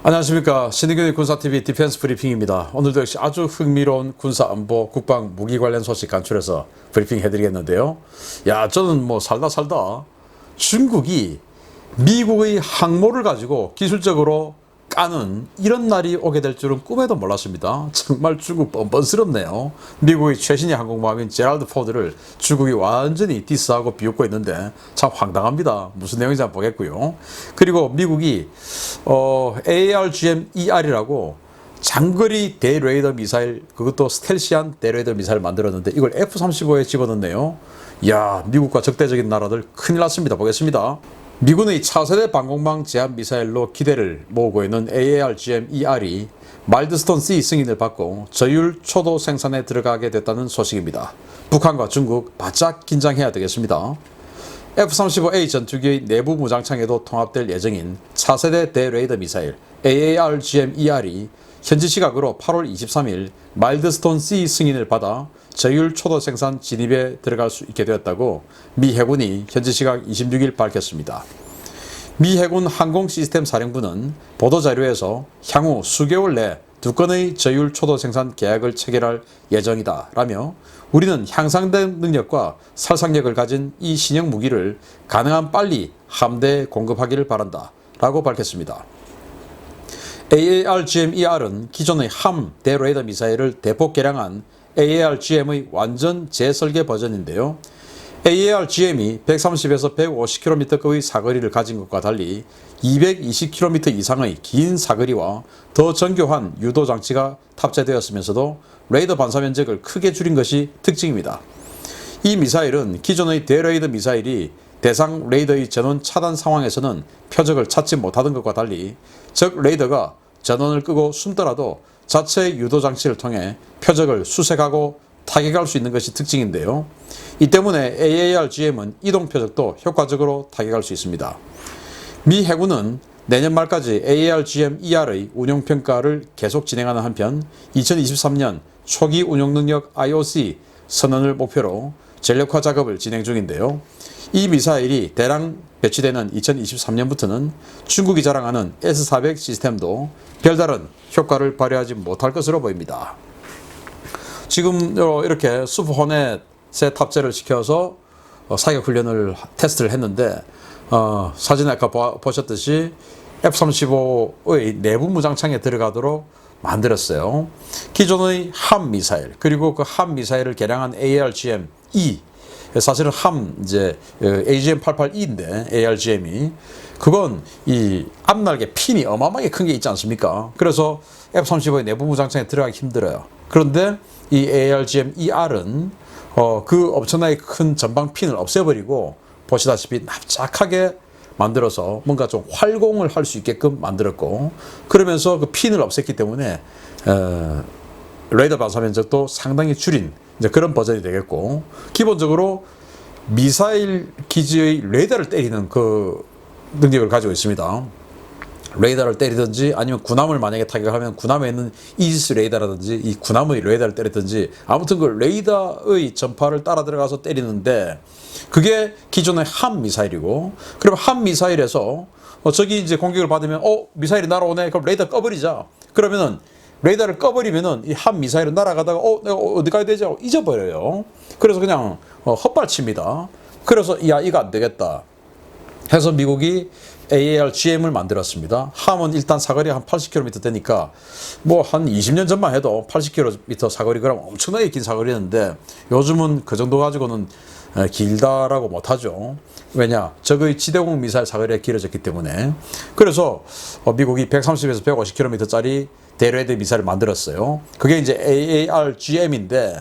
안녕하십니까. 신의균의 군사TV 디펜스 브리핑입니다. 오늘도 역시 아주 흥미로운 군사안보 국방 무기 관련 소식 간추려서 브리핑 해드리겠는데요. 야, 저는 뭐 살다 중국이 미국의 항모를 가지고 기술적으로 까는 이런 날이 오게 될 줄은 꿈에도 몰랐습니다. 정말 중국 뻔뻔스럽네요. 미국의 최신의 항공모함인 제랄드 포드를 중국이 완전히 디스하고 비웃고 있는데 참 황당합니다. 무슨 내용인지 한번 보겠고요. 그리고 미국이 ARGM-ER이라고 장거리 대레이더 미사일, 그것도 스텔시한 대레이더 미사일 만들었는데 이걸 F-35에 집어넣네요. 이야, 미국과 적대적인 나라들 큰일 났습니다. 보겠습니다. 미군의 차세대 방공망 제한 미사일로 기대를 모으고 있는 ARGM-ER이 마일드스톤 C 승인을 받고 저율 초도 생산에 들어가게 됐다는 소식입니다. 북한과 중국 바짝 긴장해야 되겠습니다. F-35A 전투기의 내부 무장창에도 통합될 예정인 차세대 대레이더 미사일 ARGM-ER이 현지 시각으로 8월 23일 마일드스톤 C 승인을 받아 저율 초도 생산 진입에 들어갈 수 있게 되었다고 미 해군이 현지 시각 26일 밝혔습니다. 미 해군 항공시스템 사령부는 보도자료에서 향후 수개월 내 2건의 저율 초도 생산 계약을 체결할 예정이다 라며 우리는 향상된 능력과 살상력을 가진 이 신형 무기를 가능한 빨리 함대에 공급하기를 바란다 라고 밝혔습니다. ARGM-ER은 기존의 함 대레이더 미사일을 대폭 개량한 ARGM의 완전 재설계 버전인데요. ARGM이 130에서 150km급의 사거리를 가진 것과 달리 220km 이상의 긴 사거리와 더 정교한 유도 장치가 탑재되었으면서도 레이더 반사 면적을 크게 줄인 것이 특징입니다. 이 미사일은 기존의 대레이더 미사일이 대상 레이더의 전원 차단 상황에서는 표적을 찾지 못하던 것과 달리 적 레이더가 전원을 끄고 숨더라도 자체 유도 장치를 통해 표적을 수색하고 타격할 수 있는 것이 특징인데요. 이 때문에 ARGM은 이동 표적도 효과적으로 타격할 수 있습니다. 미 해군은 내년 말까지 ARGM-ER의 운용 평가를 계속 진행하는 한편 2023년 초기 운용 능력 IOC 선언을 목표로 전력화 작업을 진행 중인데요. 이 미사일이 대량 배치되는 2023년부터는 중국이 자랑하는 S-400 시스템도 별다른 효과를 발휘하지 못할 것으로 보입니다. 지금 이렇게 슈퍼호넷에 탑재를 시켜서 사격 훈련을 테스트를 했는데 사진에 아까 보셨듯이 F-35의 내부 무장창에 들어가도록 만들었어요. 기존의 함 미사일 그리고 그 함 미사일을 개량한 ARGM-E, 사실은 AGM-88E인데 ARGM이 그건 이 앞날개 핀이 어마어마하게 큰 게 있지 않습니까? 그래서 F-35의 내부 무장창에 들어가기 힘들어요. 그런데 이 ARGM-ER은 그 엄청나게 큰 전방 핀을 없애버리고 보시다시피 납작하게 만들어서 뭔가 좀 활공을 할 수 있게끔 만들었고, 그러면서 그 핀을 없앴기 때문에 레이더 반사 면적도 상당히 줄인 이제 그런 버전이 되겠고, 기본적으로 미사일 기지의 레이더를 때리는 그 능력을 가지고 있습니다. 레이더를 때리든지 아니면 군함을 만약에 타격하면 군함에 있는 이지스 레이더라든지 이 군함의 레이더를 때리든지 아무튼 그 레이더의 전파를 따라 들어가서 때리는데, 그게 기존의 함 미사일이고, 그럼 함 미사일에서 저기 이제 공격을 받으면 미사일이 날아오네, 그럼 레이더 꺼버리자. 그러면은 레이더를 꺼버리면은 이 함 미사일은 날아가다가 내가 어디 가야 되지 하고 잊어버려요. 그래서 그냥 헛발칩니다. 그래서 이거 안 되겠다 해서 미국이 ARGM을 만들었습니다. 함은 일단 사거리가 한 80km 되니까 뭐 한 20년 전만 해도 80km 사거리 그러면 엄청나게 긴 사거리였는데, 요즘은 그 정도 가지고는 길다라고 못하죠. 왜냐? 적의 지대공 미사일 사거리가 길어졌기 때문에. 그래서 미국이 130에서 150km짜리 대레이더 미사일을 만들었어요. 그게 이제 ARGM인데,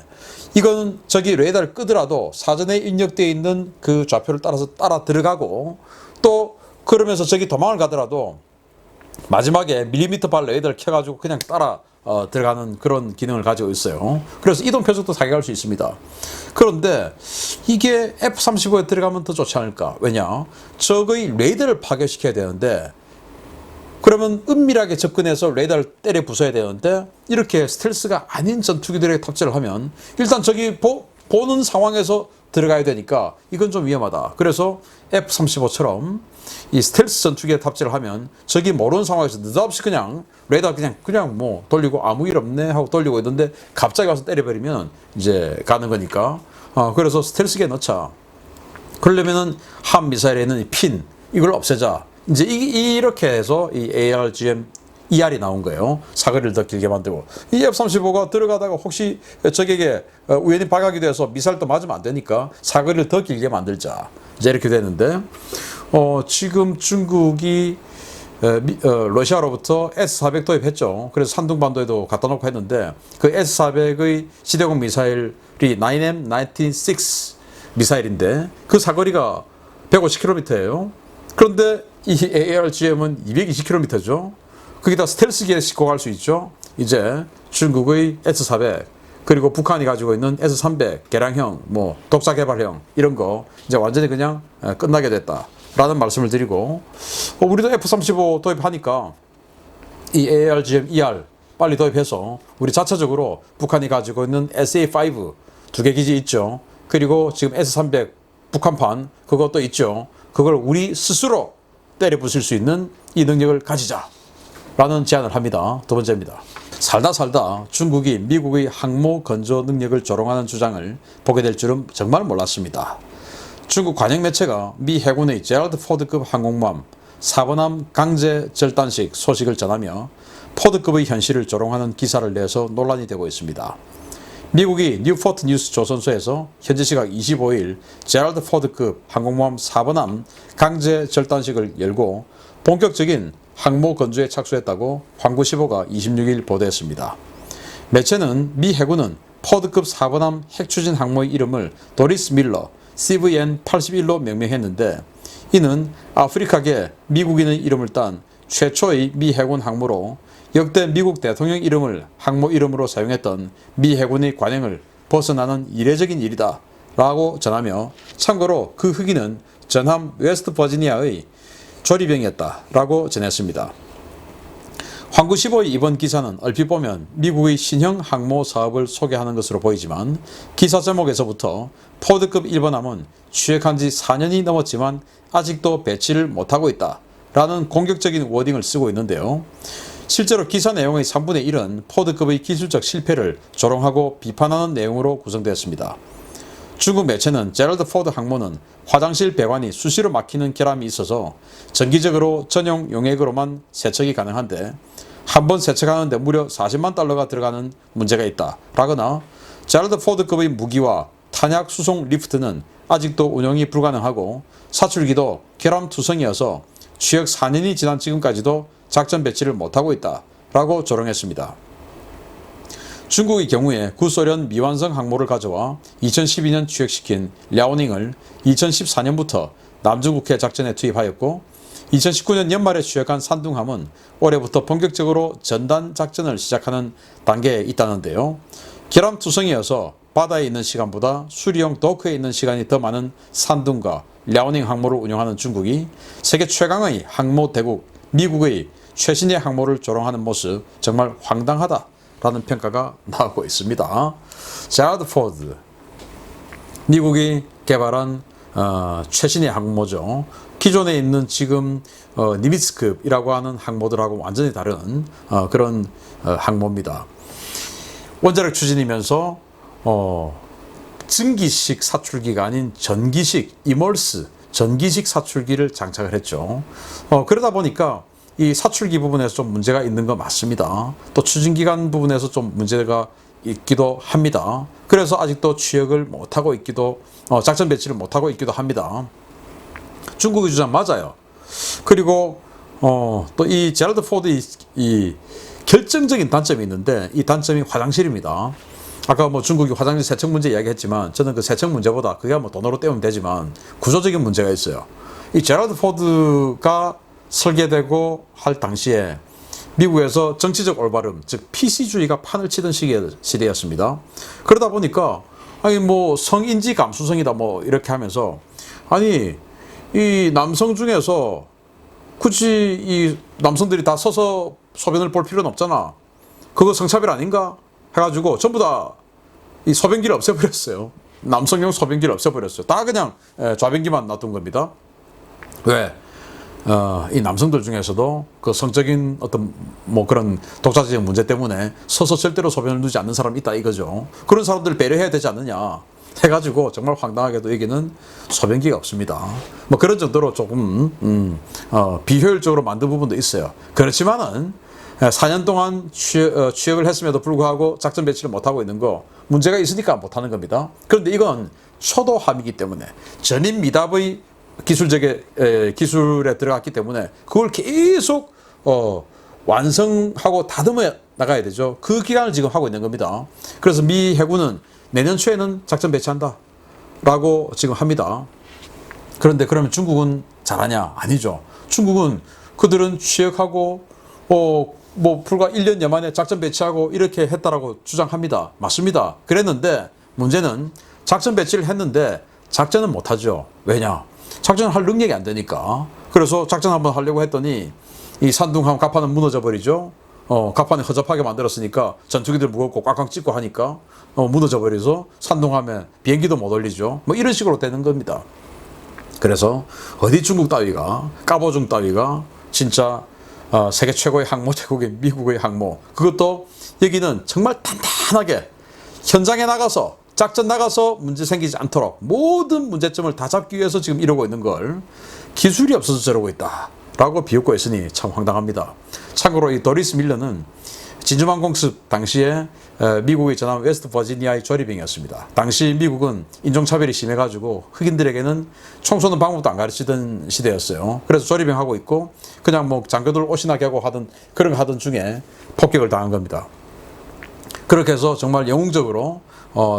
이거는 저기 레이더를 끄더라도 사전에 입력되어 있는 그 좌표를 따라서 따라 들어가고, 또 그러면서 저기 도망을 가더라도 마지막에 밀리미터 발 레이더를 켜가지고 그냥 따라 들어가는 그런 기능을 가지고 있어요. 그래서 이동 표적도 타격할 수 있습니다. 그런데 이게 F-35에 들어가면 더 좋지 않을까? 왜냐? 적의 레이더를 파괴시켜야 되는데, 그러면 은밀하게 접근해서 레이더를 때려 부숴야 되는데, 이렇게 스텔스가 아닌 전투기들에게 탑재를 하면 일단 저기 보는 상황에서 들어가야 되니까 이건 좀 위험하다. 그래서 F-35처럼 이 스텔스 전투기에 탑재를 하면 적이 모르는 상황에서 느닷없이 그냥 레이더 그냥 뭐 돌리고 아무 일 없네 하고 돌리고 있는데 갑자기 와서 때려버리면 이제 가는 거니까. 그래서 스텔스기에 넣자. 그러려면은 함 미사일에 있는 이 핀 이걸 없애자. 이제 이렇게 해서 이 ARGM ER이 나온 거예요. 사거리를 더 길게 만들고. 이 F-35가 들어가다가 혹시 적에게 우연히 발각이 돼서 미사일도 맞으면 안 되니까 사거리를 더 길게 만들자. 이제 이렇게 되는데, 지금 중국이 러시아로부터 S-400 도입했죠. 그래서 산둥반도에도 갖다 놓고 했는데, 그 S-400의 지대공 미사일이 9M96 미사일인데, 그 사거리가 150km예요. 그런데 이 ARGM은 220km죠. 거기다 스텔스기에 싣고 갈 수 있죠. 이제 중국의 S-400 그리고 북한이 가지고 있는 S-300 개량형, 뭐 독자 개발형 이런 거 이제 완전히 그냥 끝나게 됐다라는 말씀을 드리고, 우리도 F-35 도입하니까 이 ARGM ER 빨리 도입해서 우리 자체적으로 북한이 가지고 있는 SA-5 두 개 기지 있죠. 그리고 지금 S-300 북한판 그것도 있죠. 그걸 우리 스스로 때려 부술 수 있는 이 능력을 가지자 라는 제안을 합니다. 두 번째입니다. 살다 중국이 미국의 항모 건조 능력을 조롱하는 주장을 보게 될 줄은 정말 몰랐습니다. 중국 관영 매체가 미 해군의 제럴드 포드급 항공모함 4번함 강제 절단식 소식을 전하며 포드급의 현실을 조롱하는 기사를 내서 논란이 되고 있습니다. 미국이 뉴포트 뉴스 조선소에서 현지 시각 25일 제럴드 포드급 항공모함 4번함 강제 절단식을 열고 본격적인 항모 건조에 착수했다고 황구시보가 26일 보도했습니다. 매체는 미 해군은 포드급 4번함 핵추진 항모의 이름을 도리스 밀러 CVN-81로 명명했는데, 이는 아프리카계 미국인의 이름을 딴 최초의 미 해군 항모로 역대 미국 대통령 이름을 항모 이름으로 사용했던 미 해군의 관행을 벗어나는 이례적인 일이다 라고 전하며, 참고로 그 흑인은 전함 웨스트 버지니아의 조리병이었다 라고 전했습니다. 황구시보의 이번 기사는 얼핏 보면 미국의 신형 항모 사업을 소개하는 것으로 보이지만, 기사 제목에서부터 포드급 1번함은 취획한 지 4년이 넘었지만 아직도 배치를 못하고 있다 라는 공격적인 워딩을 쓰고 있는데요. 실제로 기사 내용의 3분의 1은 포드급의 기술적 실패를 조롱하고 비판하는 내용으로 구성되었습니다. 중국 매체는 제럴드 포드 항모는 화장실 배관이 수시로 막히는 결함이 있어서 정기적으로 전용 용액으로만 세척이 가능한데, 한 번 세척하는데 무려 40만 달러가 들어가는 문제가 있다 라거나, 제럴드 포드급의 무기와 탄약 수송 리프트는 아직도 운용이 불가능하고 사출기도 결함투성이어서 취역 4년이 지난 지금까지도 작전 배치를 못하고 있다 라고 조롱했습니다. 중국의 경우에 구소련 미완성 항모를 가져와 2012년 취역시킨 랴오닝을 2014년부터 남중국해 작전에 투입하였고, 2019년 연말에 취역한 산둥함은 올해부터 본격적으로 전단 작전을 시작하는 단계에 있다는데요. 결함투성이어서 바다에 있는 시간보다 수리용 도크에 있는 시간이 더 많은 산둥과 랴오닝 항모를 운영하는 중국이 세계 최강의 항모 대국 미국의 최신의 항모를 조롱하는 모습 정말 황당하다 라는 평가가 나오고 있습니다. 제럴드 포드, 미국이 개발한 최신의 항모죠. 기존에 있는 지금 니미츠급이라고 하는 항모들하고 완전히 다른 그런 항모입니다. 원자력 추진이면서 증기식 사출기가 아닌 전기식 이멀스 전기식 사출기를 장착을 했죠. 그러다 보니까 이 사출기 부분에서 좀 문제가 있는 거 맞습니다. 또 추진기간 부분에서 좀 문제가 있기도 합니다. 그래서 아직도 취역을 못하고 있기도, 작전 배치를 못하고 있기도 합니다. 중국의 주장 맞아요. 그리고 또 이 제럴드 포드의 이 결정적인 단점이 있는데, 이 단점이 화장실입니다. 아까 뭐 중국이 화장실 세척 문제 이야기했지만, 저는 그 세척 문제보다 그게 뭐 돈으로 때우면 되지만 구조적인 문제가 있어요. 이 제럴드 포드가 설계되고 할 당시에 미국에서 정치적 올바름, 즉 PC주의가 판을 치던 시대였습니다. 그러다 보니까 아니 뭐 성인지 감수성이다 뭐 이렇게 하면서, 아니 이 남성 중에서 굳이 이 남성들이 다 서서 소변을 볼 필요는 없잖아. 그거 성차별 아닌가? 해가지고 전부 다 이 소변기를 없애버렸어요. 남성용 소변기를 없애버렸어요. 다 그냥 좌변기만 놔둔 겁니다. 왜? 이 남성들 중에서도 그 성적인 어떤 뭐 그런 독자적 문제 때문에 서서 절대로 소변을 누지 않는 사람이 있다 이거죠. 그런 사람들을 배려해야 되지 않느냐 해가지고 정말 황당하게도 여기는 소변기가 없습니다. 뭐 그런 정도로 조금 비효율적으로 만든 부분도 있어요. 그렇지만은 4년 동안 취역을 했음에도 불구하고 작전 배치를 못하고 있는 거 문제가 있으니까 못하는 겁니다. 그런데 이건 초도함이기 때문에 전임 미답의 기술에 들어갔기 때문에 그걸 계속 완성하고 다듬어 나가야 되죠. 그 기간을 지금 하고 있는 겁니다. 그래서 미 해군은 내년 초에는 작전 배치한다 라고 지금 합니다. 그런데 그러면 중국은 잘하냐? 아니죠. 중국은 그들은 취역하고 뭐 불과 1년여 만에 작전 배치하고 이렇게 했다라고 주장합니다. 맞습니다. 그랬는데 문제는 작전 배치를 했는데 작전은 못하죠. 왜냐? 작전을 할 능력이 안 되니까. 그래서 작전 한번 하려고 했더니 이 산둥함 갑판은 무너져 버리죠. 갑판이 허접하게 만들었으니까 전투기들 무겁고 꽉꽉 찢고 하니까 무너져 버려서 산둥함에 비행기도 못 올리죠. 뭐 이런 식으로 되는 겁니다. 그래서 어디 중국 따위가 까보중 따위가 진짜 세계 최고의 항모 제국인 미국의 항모, 그것도 여기는 정말 단단하게 현장에 나가서 작전 나가서 문제 생기지 않도록 모든 문제점을 다 잡기 위해서 지금 이러고 있는 걸 기술이 없어서 저러고 있다 라고 비웃고 있으니 참 황당합니다. 참고로 이 도리스 밀러는 진주만 공습 당시에 미국의 전함 웨스트 버지니아의 조리병이었습니다. 당시 미국은 인종차별이 심해가지고 흑인들에게는 총 쏘는 방법도 안 가르치던 시대였어요. 그래서 조리병 하고 있고 그냥 뭐 장교들 옷이나 개고 하던 그런 거 하던 중에 폭격을 당한 겁니다. 그렇게 해서 정말 영웅적으로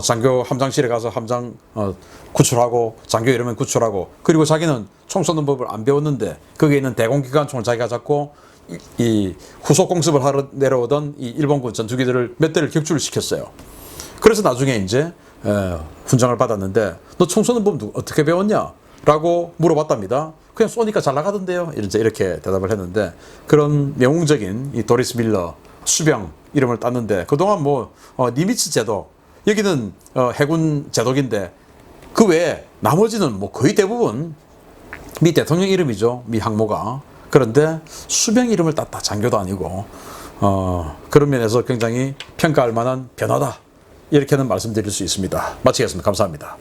장교 함장실에 가서 함장 구출하고 장교 이러면 구출하고, 그리고 자기는 총 쏘는 법을 안 배웠는데 거기에 있는 대공기관총을 자기가 잡고 이 후속 공습을 하러 내려오던 이 일본군 전투기들을 몇 대를 격추를 시켰어요. 그래서 나중에 이제 훈장을 받았는데 너 총 쏘는 법 어떻게 배웠냐? 라고 물어봤답니다. 그냥 쏘니까 잘 나가던데요. 이렇게 대답을 했는데, 그런 영웅적인 이 도리스 밀러 수병 이름을 땄는데 그동안 뭐 니미츠 제독, 여기는 해군 제독인데 그 외에 나머지는 뭐 거의 대부분 미 대통령 이름이죠. 미 항모가. 그런데 수병 이름을 땄다. 장교도 아니고. 그런 면에서 굉장히 평가할 만한 변화다. 이렇게는 말씀드릴 수 있습니다. 마치겠습니다. 감사합니다.